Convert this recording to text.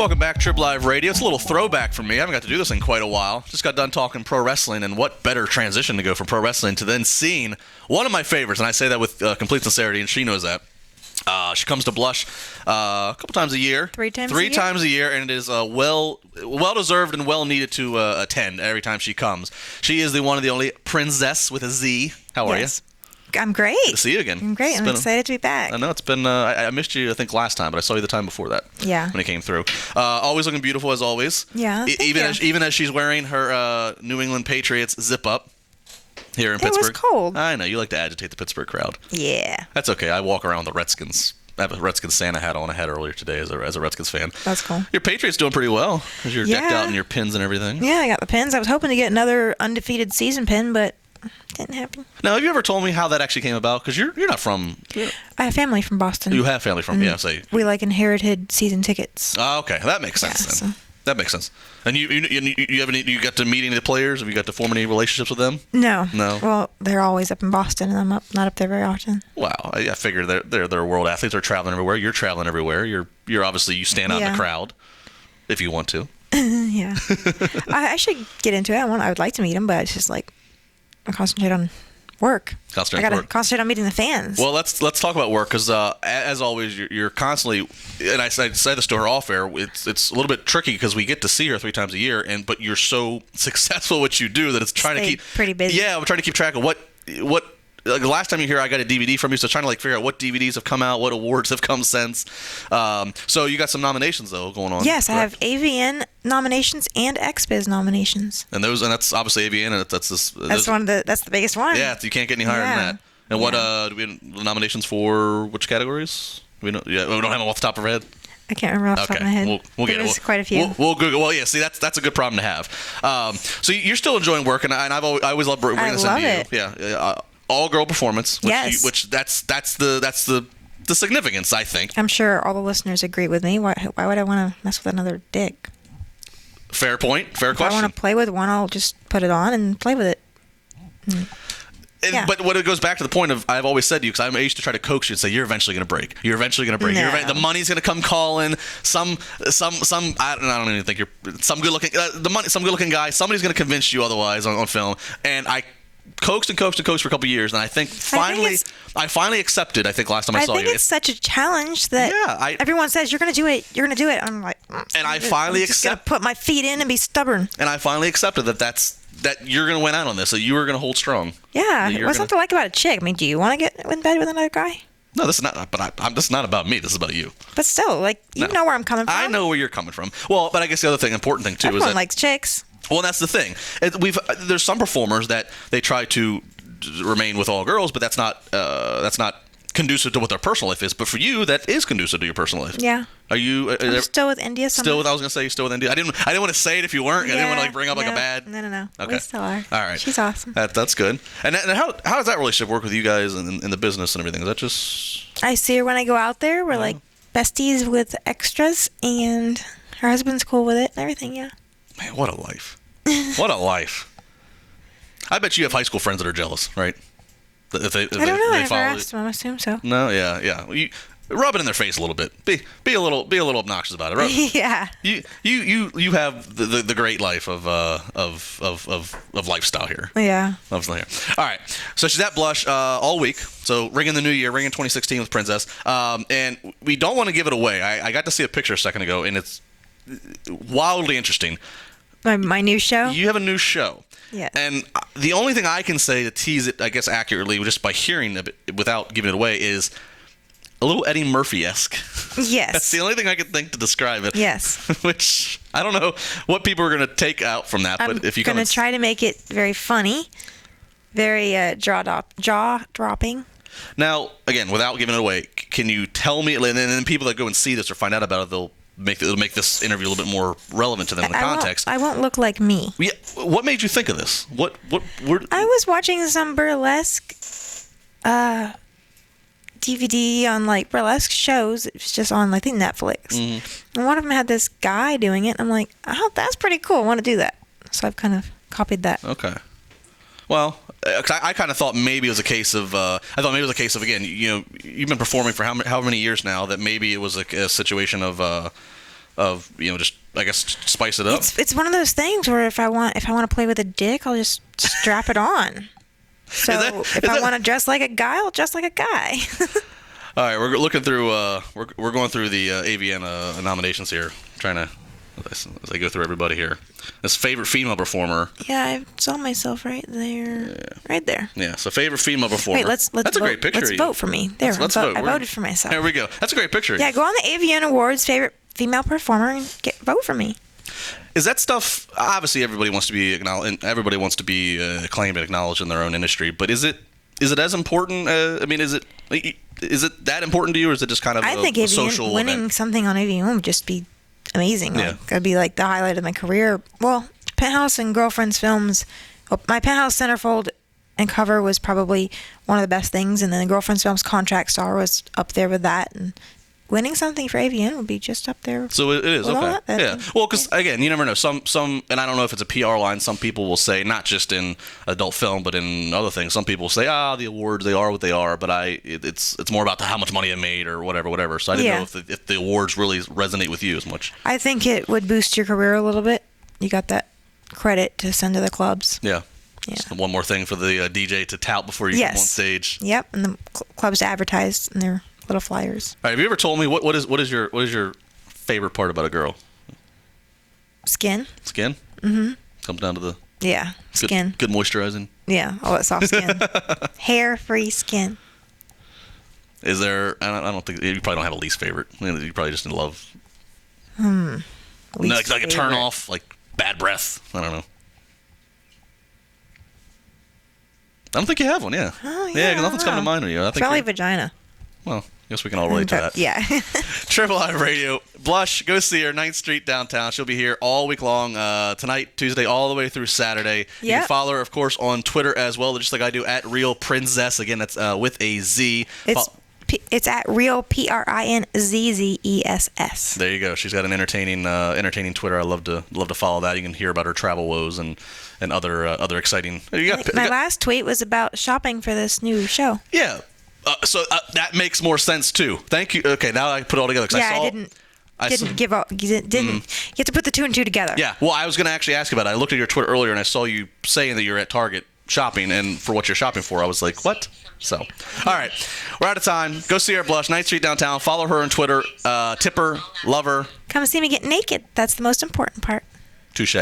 Welcome back, Trip Live Radio. It's a little throwback for me. I haven't got to do this in quite a while. Just got done talking pro wrestling, and what better transition to go from pro wrestling to then seeing one of my favorites, and I say that with complete sincerity, and she knows that. She comes to Blush a couple times a year. Three times a year, and it is well-deserved and well-needed to attend every time she comes. She is the one and the only Prinzzess with a Z. How are you? I'm great. Good to see you again. I'm great. I'm excited to be back. I know it's been. I missed you, I think, last time, but I saw you the time before that. Yeah. When it came through. Always looking beautiful as always. Yeah. Even as she's wearing her New England Patriots zip up here in Pittsburgh. It was cold. I know you like to agitate the Pittsburgh crowd. Yeah. That's okay. I walk around with the Redskins. I have a Redskins Santa hat on. I had earlier today as a Redskins fan. That's cool. Your Patriots doing pretty well because you're decked out in your pins and everything. Yeah, I got the pins. I was hoping to get another undefeated season pin, but didn't happen. Now, have you ever told me how that actually came about? Because you're not from... I have family from Boston. You have family from... say... We inherited season tickets. Oh, okay. That makes sense then. So. That makes sense. And you got to meet any of the players? Have you got to form any relationships with them? No. Well, they're always up in Boston, and I'm not up there very often. Wow. I figure they're world athletes. They're traveling everywhere. You're traveling everywhere. You're obviously, you stand out in the crowd if you want to. Yeah. I should get into it. I would like to meet them, but it's just I concentrate on work. I got to concentrate on meeting the fans. Well, let's talk about work because, as always, you're constantly, and I said this to her off air. It's a little bit tricky because we get to see her 3 times a year, but you're so successful at what you do that it's trying to keep pretty busy. Yeah, we're trying to keep track of what. The last time you were here, I got a DVD from you, so trying to figure out what DVDs have come out, what awards have come since. So you got some nominations though going on. Yes, correct? I have AVN nominations and XBiz nominations. And that's obviously AVN, and that's the biggest one. Yeah, you can't get any higher than that. And what do we have nominations for? Which categories? We don't have them off the top of our head. I can't remember off the top of my head. We'll get There's quite a few. We'll Google. Well, yeah. See, that's a good problem to have. So you're still enjoying work, and I always love bringing this into you. Yeah. All-girl performance. Which that's the significance, I think. I'm sure all the listeners agree with me. Why would I want to mess with another dick? Fair point. Fair question. If I want to play with one, I'll just put it on and play with it. But what it goes back to the point of, I've always said to you, because I used to try to coax you and say, you're eventually going to break. You're eventually going to break. No. The money's going to come calling. Some I don't even think you're some good looking. Some good looking guy. Somebody's going to convince you otherwise on film. And I coaxed for a couple of years, and I finally accepted. I think last time I saw you. I think it's such a challenge that everyone says you're going to do it. You're going to do it. I'm like, and I finally accepted. Put my feet in and be stubborn. And I finally accepted that you're going to win out on this. That you were going to hold strong. Yeah. What's not to like about a chick? I mean, do you want to get in bed with another guy? No, this is not. But this is not about me. This is about you. But still, you know where I'm coming from. I know where you're coming from. Well, but I guess the other important thing too Everyone is that likes chicks. Well, that's the thing. There's some performers that they try to remain with all girls, but that's not conducive to what their personal life is. But for you, that is conducive to your personal life. Yeah. Are you I'm still with India? I was going to say you're still with India. I didn't want to say it if you weren't. Yeah, I didn't want to bring up a bad. No. Okay. We still are. All right. She's awesome. That's good. And how does that relationship work with you guys in the business and everything? Is that just? I see her when I go out there. We're like besties with extras, and her husband's cool with it and everything. Yeah. Man, what a life. What a life. I bet you have high school friends that are jealous, right? I don't know. I never asked them. I assume so. No, yeah. You rub it in their face a little bit. Be a little obnoxious about it. Right? Yeah. You have the great life of lifestyle here. Yeah. All right. So she's at Blush all week. So ringing the new year, ringing 2016 with Prinzzess. And we don't want to give it away. I got to see a picture a second ago, and it's wildly interesting. My new show? You have a new show. Yes. And the only thing I can say to tease it, I guess, accurately, just by hearing it without giving it away, is a little Eddie Murphy-esque. Yes. That's the only thing I can think to describe it. Yes. Which, I don't know what people are going to take out from that. But if you I'm going to try to make it very funny, very jaw-dropping. Now, again, without giving it away, can you tell me, and then people that go and see this or find out about it, it'll make this interview a little bit more relevant to them in the context. I won't look like me. Yeah. What made you think of this? I was watching some burlesque DVD on burlesque shows. It was just on, I think, Netflix. Mm-hmm. And one of them had this guy doing it. And I'm like, oh, that's pretty cool. I want to do that. So I've kind of copied that. Okay. Well, I kind of thought maybe it was a case of. Again, you've been performing for how many years now that maybe it was a situation of of just I guess spice it up. It's one of those things where if I want to play with a dick, I'll just strap it on. So if I want to dress like a guy, I'll dress like a guy. All right, we're looking through. We're going through the AVN nominations here, trying to as I go through everybody here. This favorite female performer. Yeah, I saw myself right there. Yeah. Right there. Yeah. So favorite female performer. Wait, let's That's vote. a great picture. Let's vote for me. There, let's vote. I voted for myself. There we go. That's a great picture. Yeah, go on the AVN Awards favorite female performer and vote for me. Is that stuff? Obviously, everybody wants to be acknowledged. Everybody wants to be acclaimed and acknowledged in their own industry. But is it as important? I mean, is it that important to you, or is it just kind of I think a AVN, social winning event? Something on AVN would just be amazing. Yeah. Like, that'd be like the highlight of my career. Well, Penthouse and Girlfriends films. My Penthouse centerfold and cover was probably one of the best things, and then the Girlfriends films Contract Star was up there with that. And winning something for AVN would be just up there. So it is, okay. Yeah. Well, because, again, you never know. Some, and I don't know if it's a PR line, some people will say, not just in adult film, but in other things, some people say, the awards, they are what they are, but it's more about how much money I made or whatever. So I didn't know if the awards really resonate with you as much. I think it would boost your career a little bit. You got that credit to send to the clubs. Yeah. Just one more thing for the DJ to tout before you come on stage. Yep, and the clubs advertise in their little flyers. All right, have you ever told me what is your favorite part about a girl? Skin. Skin? Mm-hmm. Comes down to the skin. Good moisturizing. Yeah, all that soft skin. Hair-free skin. Is there? I don't think you probably don't have a least favorite. You probably just in love. Like a turn off, like bad breath. I don't know. I don't think you have one. Yeah. Oh, yeah. Yeah, 'cause nothing's coming to mind on you. I think probably vagina. Well, I guess we can all relate to that. Yeah. Triple I Radio. Blush, go see her, 9th Street downtown. She'll be here all week long, tonight, Tuesday, all the way through Saturday. You can follow her, of course, on Twitter as well, just like I do, at Real Prinzzess. Again, that's with a Z. It's at Real Prinzzess. There you go. She's got an entertaining Twitter. I love to follow that. You can hear about her travel woes and other exciting. My last tweet was about shopping for this new show. Yeah. So that makes more sense too. Thank you. Okay, now I put it all together. I didn't give up. You have to put the two and two together. Yeah. Well, I was going to actually ask about it. I looked at your Twitter earlier and I saw you saying that you're at Target shopping, and for what you're shopping for, I was like, what? So, all right, we're out of time. Go see her at Blush, 9th Street downtown. Follow her on Twitter. Tip her, love her. Come see me get naked. That's the most important part. Touche.